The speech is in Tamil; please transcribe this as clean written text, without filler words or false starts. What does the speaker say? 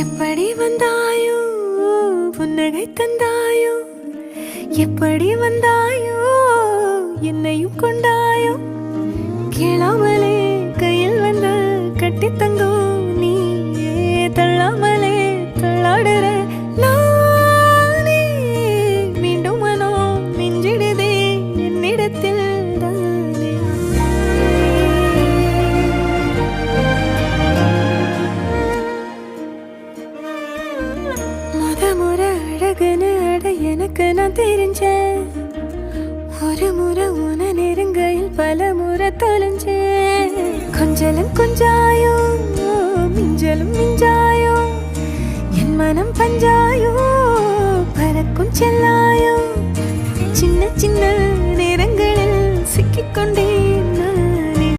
எப்படி வந்தாயோ புன்னகை தந்தாயோ, எப்படி வந்தாயோ என்னையும் கொண்டாயோ, கேளாமலே கையில் வந்து கட்டி தங்கும் நீயே, தள்ளாமலே தள்ளாடுற நானே, மீண்டும் மனோ மிஞ்சிடுதே என்னிடத்தில் தானே. முறை அழகுன்னு அட எனக்கு நான் தெரிஞ்சேன், ஒரு முறை உன நெருங்கையில் பல முறை தொலைஞ்சேன். கொஞ்சலும் கொஞ்சாயோ மிஞ்சலும் மிஞ்சாயோ, என் மனம் பஞ்சாயோ பறக்கும் செல்லாயோ, சின்ன சின்ன நேரங்களில் சிக்கிக்கொண்டே